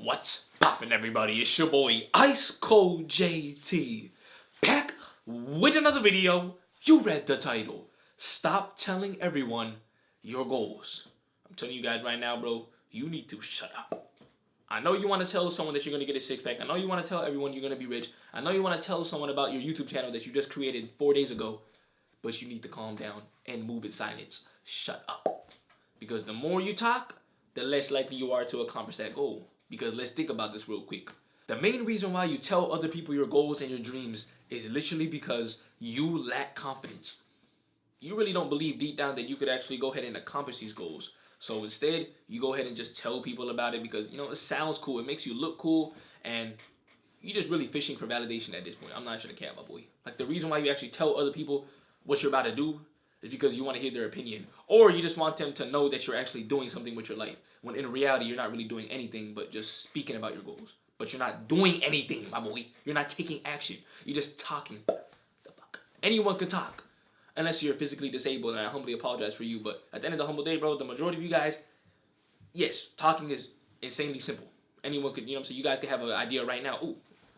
What's poppin', everybody? It's your boy ICEcoldjt, back with another video. You read the title. Stop telling everyone your goals. I'm telling you guys right now, bro, you need to shut up. I know you want to tell someone that you're going to get a six-pack. I know you want to tell everyone you're going to be rich. I know you want to tell someone about your YouTube channel that you just created 4 days ago. But you need to calm down and move in silence. Shut up. Because the more you talk, the less likely you are to accomplish that goal. Because let's think about this real quick. The main reason why you tell other people your goals and your dreams is literally because you lack confidence. You really don't believe deep down that you could actually go ahead and accomplish these goals. So instead, you go ahead and just tell people about it because, you know, it sounds cool. It makes you look cool. And you're just really fishing for validation at this point. I'm not trying to care, my boy. Like, the reason why you actually tell other people what you're about to do is because you want to hear their opinion. Or you just want them to know that you're actually doing something with your life. When in reality, you're not really doing anything but just speaking about your goals. But you're not doing anything, my boy. You're not taking action. You're just talking. The fuck? Anyone can talk. Unless you're physically disabled, and I humbly apologize for you. But at the end of the humble day, bro, the majority of you guys, yes, talking is insanely simple. Anyone could, you know what I'm saying? You guys can have an idea right now. Ooh,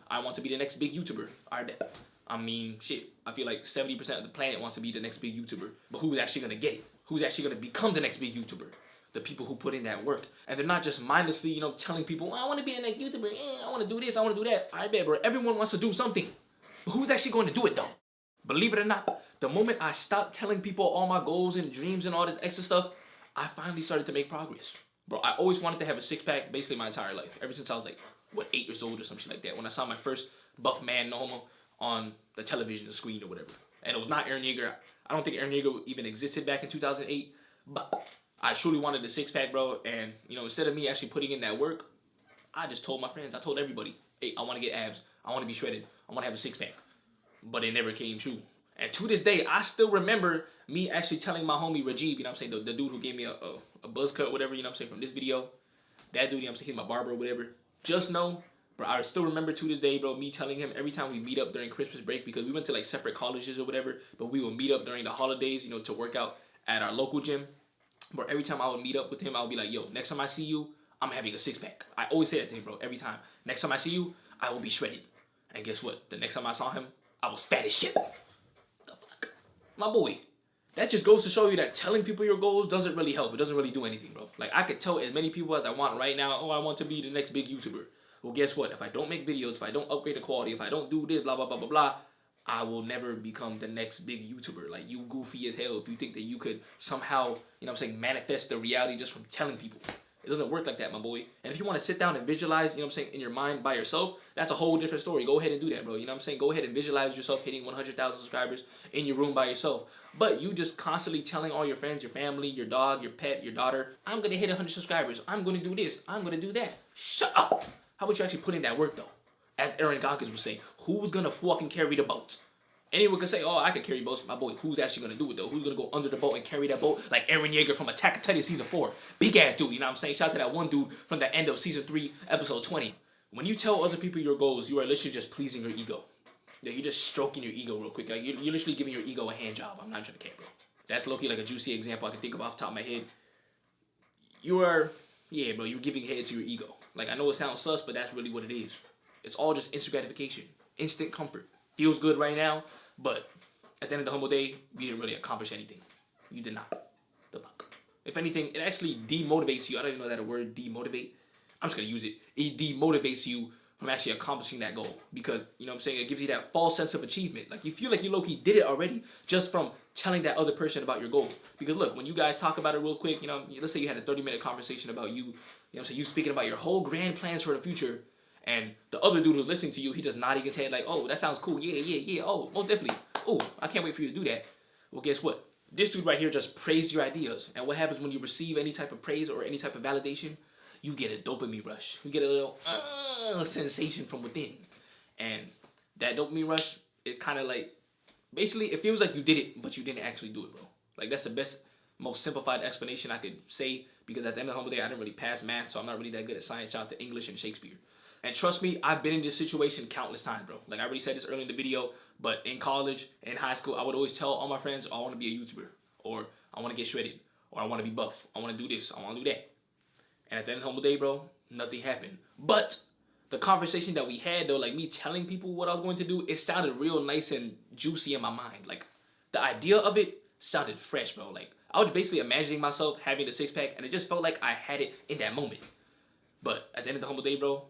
I want to be the next big YouTuber. I bet. I mean, shit, I feel like 70% of the planet wants to be the next big YouTuber. But who's actually going to get it? Who's actually going to become the next big YouTuber? The people who put in that work. And they're not just mindlessly, you know, telling people, I want to be the next YouTuber. I want to do this. I want to do that. I bet, bro. Everyone wants to do something. But who's actually going to do it, though? Believe it or not, the moment I stopped telling people all my goals and dreams and all this extra stuff, I finally started to make progress. Bro, I always wanted to have a six-pack basically my entire life. Ever since I was like, what, 8 years old or some shit like that. When I saw my first buff man, no homo, on the television screen or whatever. And it was not Aaron Yeager. I don't think Aaron Yeager even existed back in 2008. But I truly wanted a six-pack, bro. And, you know, instead of me actually putting in that work, I just told my friends. I told everybody, hey, I want to get abs. I want to be shredded. I want to have a six-pack. But it never came true. And to this day, I still remember me actually telling my homie Rajiv, you know what I'm saying, the dude who gave me a buzz cut or whatever, you know what I'm saying, from this video. That dude, you know what I'm saying, he's my barber or whatever. Just know, bro, I still remember to this day, bro, me telling him every time we meet up during Christmas break, because we went to like separate colleges or whatever, but we would meet up during the holidays, you know, to work out at our local gym. But every time I would meet up with him, I would be like, yo, next time I see you, I'm having a six-pack. I always say that to him, bro, every time. Next time I see you, I will be shredded. And guess what? The next time I saw him, I was fat as shit. The fuck? My boy. That just goes to show you that telling people your goals doesn't really help. It doesn't really do anything, bro. Like, I could tell as many people as I want right now, oh, I want to be the next big YouTuber. Well, guess what? If I don't make videos, if I don't upgrade the quality, if I don't do this, blah, blah, blah, blah, blah, I will never become the next big YouTuber. Like, you goofy as hell if you think that you could somehow, you know what I'm saying, manifest the reality just from telling people. It doesn't work like that, my boy. And if you want to sit down and visualize, you know what I'm saying, in your mind by yourself, that's a whole different story. Go ahead and do that, bro. You know what I'm saying? Go ahead and visualize yourself hitting 100,000 subscribers in your room by yourself. But you just constantly telling all your friends, your family, your dog, your pet, your daughter, I'm going to hit 100 subscribers. I'm going to do this. I'm going to do that. Shut up. How about you actually put in that work, though? As Aaron Goggins would say, who's going to fucking carry the boats? Anyone can say, oh, I can carry boats. My boy, who's actually going to do it, though? Who's going to go under the boat and carry that boat? Like Aaron Yeager from Attack on Titan Season 4. Big-ass dude, you know what I'm saying? Shout out to that one dude from the end of Season 3, Episode 20. When you tell other people your goals, you are literally just pleasing your ego. Yeah, you're just stroking your ego real quick. Like, you're literally giving your ego a hand job. I'm not trying to care, bro. That's low-key like a juicy example I can think of off the top of my head. You are, yeah, bro, you're giving head to your ego. Like, I know it sounds sus, but that's really what it is. It's all just instant gratification. Instant comfort. Feels good right now, but at the end of the humble day, we didn't really accomplish anything. You did not. The fuck. If anything, it actually demotivates you. I don't even know that a word, demotivate. I'm just going to use it. It demotivates you from actually accomplishing that goal. Because, you know what I'm saying, it gives you that false sense of achievement. Like, you feel like you low-key did it already just from telling that other person about your goal. Because, look, when you guys talk about it real quick, you know, let's say you had a 30-minute conversation about you, you know what I'm saying, you speaking about your whole grand plans for the future, and the other dude who's listening to you, he just nodding his head like, oh, that sounds cool. Yeah, yeah, yeah. Oh, most definitely. Oh, I can't wait for you to do that. Well, guess what? This dude right here just praised your ideas. And what happens when you receive any type of praise or any type of validation? You get a dopamine rush. You get a little sensation from within. And that dopamine rush, it kind of like, basically, it feels like you did it, but you didn't actually do it, bro. Like, that's the best, most simplified explanation I could say. Because at the end of the humble day, I didn't really pass math, so I'm not really that good at science. Shout out to English and Shakespeare. And trust me, I've been in this situation countless times, bro. Like, I already said this earlier in the video, but in college, in high school, I would always tell all my friends, oh, I want to be a YouTuber, or I want to get shredded, or I want to be buff, I want to do this, I want to do that. And at the end of the humble day, bro, Nothing happened. But the conversation that we had though, like me telling people what I was going to do, it sounded real nice and juicy in my mind. Like the idea of it sounded fresh, bro. Like I was basically imagining myself having the six pack, and it just felt like I had it in that moment. But at the end of the humble day, bro,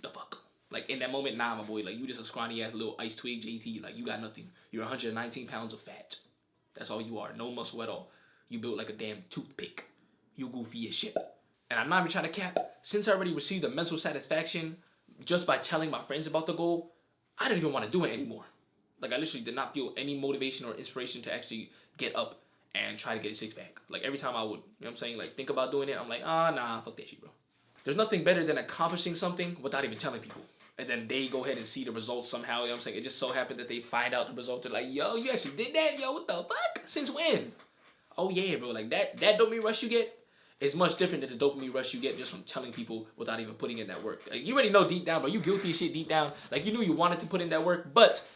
the fuck. Like in that moment, nah, my boy. Like you just a scrawny ass little ice twig JT. Like you got nothing. You're 119 pounds of fat. That's all you are. No muscle at all. You built like a damn toothpick. You goofy as shit. And I'm not even trying to cap. Since I already received the mental satisfaction just by telling my friends about the goal, I didn't even want to do it anymore. Like I literally did not feel any motivation or inspiration to actually get up and try to get a six pack. Like every time I would, you know what I'm saying, like think about doing it, I'm like, nah, fuck that shit, bro. There's nothing better than accomplishing something without even telling people. And then they go ahead and see the results somehow, you know what I'm saying? It just so happened that they find out the results. They're like, yo, you actually did that? Yo, what the fuck? Since when? Oh yeah, bro, like that dopamine rush you get is much different than the dopamine rush you get just from telling people without even putting in that work. Like you already know deep down, bro, you guilty as shit deep down. Like you knew you wanted to put in that work, but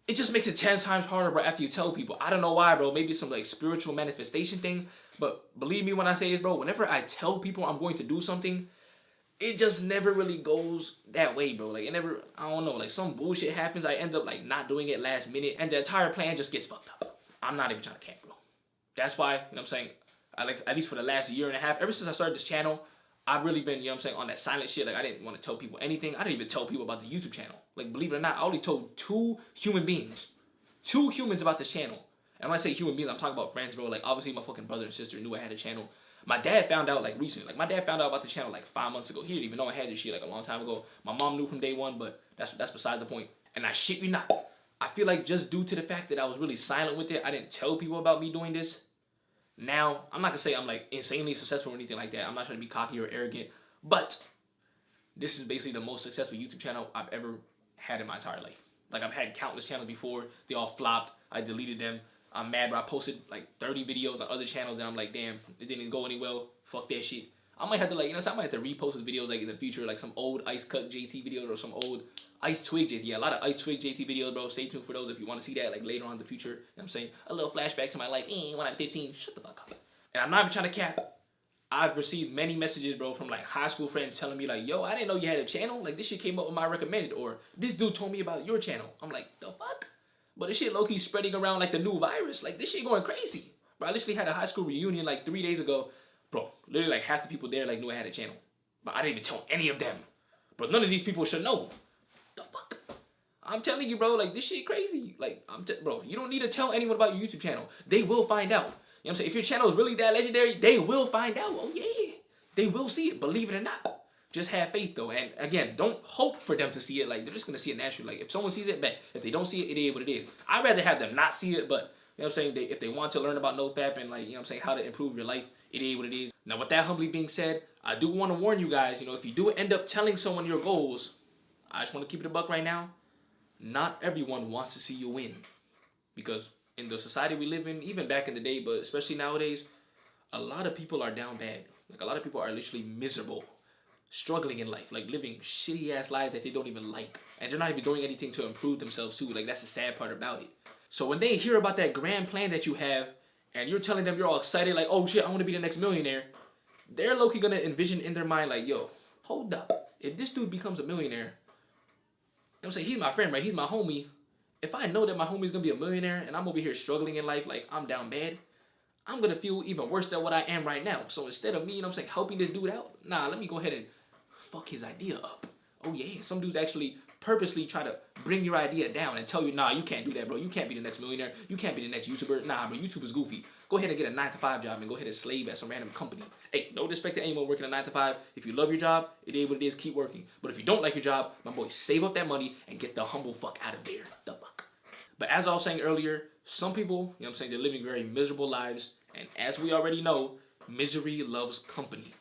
it just makes it 10 times harder, bro, after you tell people. I don't know why, bro. Maybe it's some like spiritual manifestation thing. But believe me when I say this, bro, whenever I tell people I'm going to do something, it just never really goes that way, bro. Like it never, I don't know, like some bullshit happens. I end up like not doing it last minute and the entire plan just gets fucked up. I'm not even trying to cap, bro. That's why, you know what I'm saying, at least for the last year and a half, ever since I started this channel, I've really been, you know what I'm saying, on that silent shit. Like I didn't want to tell people anything. I didn't even tell people about the YouTube channel. Like believe it or not, I only told 2 human beings. 2 humans about this channel. And when I say human beings, I'm talking about friends, bro. Like obviously my fucking brother and sister knew I had a channel. My dad found out like recently. Like my dad found out about the channel like 5 months ago. He didn't even know I had this shit like a long time ago. My mom knew from day one, but that's beside the point. And I shit you not, I feel like just due to the fact that I was really silent with it, I didn't tell people about me doing this. Now, I'm not gonna say I'm like insanely successful or anything like that. I'm not trying to be cocky or arrogant, but this is basically the most successful YouTube channel I've ever had in my entire life. Like I've had countless channels before. They all flopped. I deleted them. I'm mad, bro. I posted like 30 videos on other channels and I'm like, damn, it didn't go any well. Fuck that shit. I might have to like, you know, so I might have to repost those videos like in the future, like some old ICEcoldjt videos or some old Ice Twig JT. Yeah, a lot of Ice Twig JT videos, bro. Stay tuned for those if you want to see that like later on in the future. You know what I'm saying? A little flashback to my life when I'm 15. Shut the fuck up. And I'm not even trying to cap. I've received many messages, bro, from like high school friends telling me like, yo, I didn't know you had a channel. Like this shit came up with my recommended, or this dude told me about your channel. I'm like, the fuck? But this shit low-key spreading around like the new virus. Like this shit going crazy. Bro, I literally had a high school reunion like 3 days ago. Bro, literally like half the people there like knew I had a channel. But I didn't even tell any of them. But none of these people should know. The fuck? I'm telling you, bro, like this shit crazy. Like, bro, you don't need to tell anyone about your YouTube channel. They will find out. You know what I'm saying? If your channel is really that legendary, they will find out. Oh yeah. They will see it, believe it or not. Just have faith though. And again, don't hope for them to see it. Like they're just gonna see it naturally. Like if someone sees it, bet. If they don't see it, it is what it is. I'd rather have them not see it, but you know what I'm saying? If they want to learn about NoFap and like, you know what I'm saying, how to improve your life, it is what it is. Now with that humbly being said, I do want to warn you guys, you know, if you do end up telling someone your goals, I just want to keep it a buck right now. Not everyone wants to see you win. Because in the society we live in, even back in the day, but especially nowadays, a lot of people are down bad. Like a lot of people are literally miserable, struggling in life, like living shitty ass lives that they don't even like. And they're not even doing anything to improve themselves too. Like that's the sad part about it. So when they hear about that grand plan that you have and you're telling them you're all excited, like, oh shit, I want to be the next millionaire, they're low-key gonna envision in their mind like, yo, hold up. If this dude becomes a millionaire, you know what I'm saying, he's my friend, right? He's my homie. If I know that my homie's gonna be a millionaire and I'm over here struggling in life, like I'm down bad, I'm gonna feel even worse than what I am right now. So instead of me, you know what I'm saying, helping this dude out, nah, let me go ahead and fuck his idea up. Oh yeah, some dudes actually purposely try to bring your idea down and tell you, nah, you can't do that, bro. You can't be the next millionaire. You can't be the next YouTuber. Nah, bro, YouTube is goofy. Go ahead and get a 9-to-5 job and go ahead and slave at some random company. Hey, no disrespect to anyone working a 9-to-5. If you love your job, it is what it is. Keep working. But if you don't like your job, my boy, save up that money and get the humble fuck out of there. The fuck. But as I was saying earlier, some people, you know what I'm saying, they're living very miserable lives. And as we already know, misery loves company.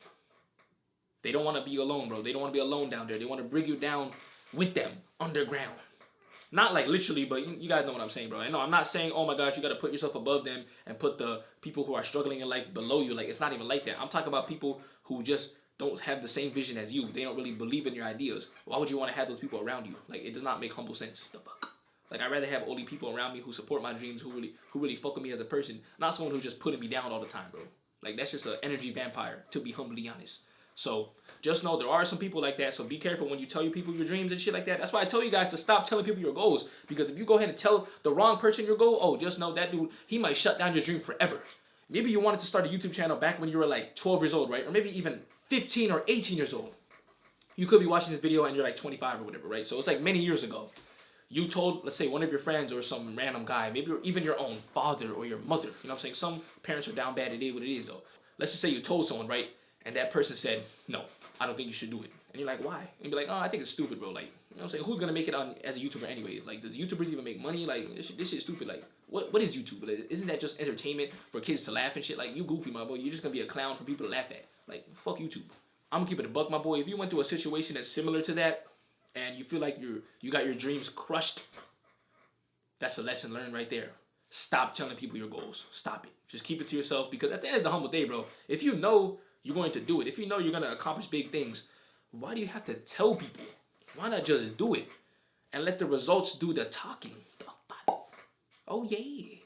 They don't want to be alone, bro. They don't want to be alone down there. They want to bring you down with them underground. Not like literally, but you guys know what I'm saying, bro. And no, I'm not saying, oh my gosh, you got to put yourself above them and put the people who are struggling in life below you. Like, it's not even like that. I'm talking about people who just don't have the same vision as you. They don't really believe in your ideas. Why would you want to have those people around you? Like, it does not make humble sense. The fuck? Like, I'd rather have only people around me who support my dreams, who really fuck with me as a person, not someone who's just putting me down all the time, bro. Like, that's just an energy vampire, to be humbly honest. So just know there are some people like that. So be careful when you tell people your dreams and shit like that. That's why I tell you guys to stop telling people your goals. Because if you go ahead and tell the wrong person your goal, oh, just know that dude, he might shut down your dream forever. Maybe you wanted to start a YouTube channel back when you were like 12 years old, right? Or maybe even 15 or 18 years old. You could be watching this video and you're like 25 or whatever, right? So it's like many years ago. You told, let's say, one of your friends or some random guy, maybe even your own father or your mother. You know what I'm saying? Some parents are down bad. It is what it is, though. Let's just say you told someone, right? And that person said, no, I don't think you should do it. And you're like, why? And you'd be like, oh, I think it's stupid, bro. Like, you know what I'm saying? Who's going to make it on as a YouTuber anyway? Like, does YouTubers even make money? Like, this shit's stupid. Like, what is YouTube? Like, isn't that just entertainment for kids to laugh and shit? Like, you goofy, my boy. You're just going to be a clown for people to laugh at. Like, fuck YouTube. I'm going to keep it a buck, my boy. If you went through a situation that's similar to that and you feel like you got your dreams crushed, that's a lesson learned right there. Stop telling people your goals. Stop it. Just keep it to yourself, because at the end of the humble day, bro, if you know you're going to do it, if you know you're going to accomplish big things, why do you have to tell people? Why not just do it and let the results do the talking? Oh, yeah.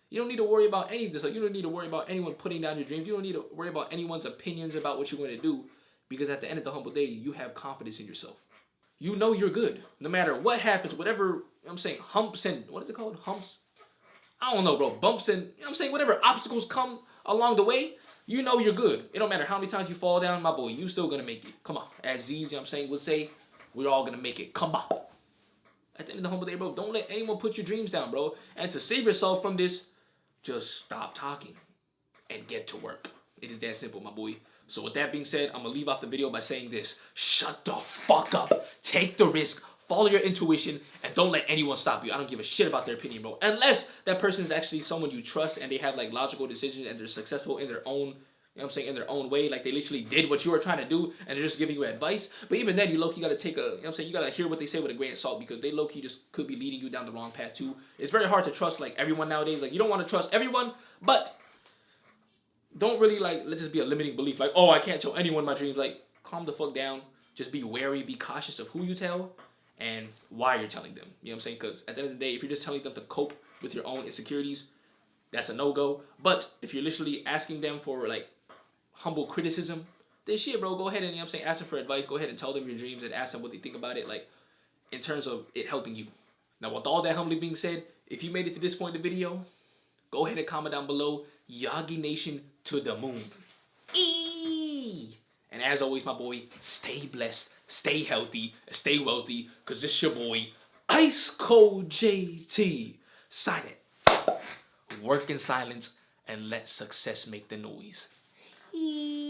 You don't need to worry about any of this. You don't need to worry about anyone putting down your dreams. You don't need to worry about anyone's opinions about what you're going to do, because at the end of the humble day, you have confidence in yourself. You know you're good. No matter what happens, whatever, you know what I'm saying, humps and, what is it called? Humps? I don't know, bro. Bumps and, you know what I'm saying, whatever obstacles come along the way, you know you're good. It don't matter how many times you fall down, my boy, you still gonna make it. Come on. As Z's, you know what I'm saying, would say, we're all gonna make it. Come on. At the end of the humble day, bro, don't let anyone put your dreams down, bro. And to save yourself from this, just stop talking and get to work. It is that simple, my boy. So with that being said, I'm going to leave off the video by saying this. Shut the fuck up. Take the risk. Follow your intuition. And don't let anyone stop you. I don't give a shit about their opinion, bro. Unless that person is actually someone you trust and they have like logical decisions and they're successful in their own, you know what I'm saying, in their own way. Like they literally did what you were trying to do and they're just giving you advice. But even then, you low-key got to take a, you know what I'm saying, you got to hear what they say with a grain of salt, because they low-key just could be leading you down the wrong path too. It's very hard to trust like everyone nowadays. Like you don't want to trust everyone, but don't really like let this be a limiting belief. Like, oh, I can't tell anyone my dreams. Like, calm the fuck down. Just be wary, be cautious of who you tell and why you're telling them. You know what I'm saying? Because at the end of the day, if you're just telling them to cope with your own insecurities, that's a no-go. But if you're literally asking them for like humble criticism, then shit, bro, go ahead and, you know what I'm saying, ask them for advice. Go ahead and tell them your dreams and ask them what they think about it, like in terms of it helping you. Now, with all that humbly being said, if you made it to this point in the video, go ahead and comment down below, Yagi Nation to the moon. Eee! And as always, my boy, stay blessed, stay healthy, stay wealthy, because this your boy, ICEcoldjt. Sign it. Work in silence and let success make the noise. Eee.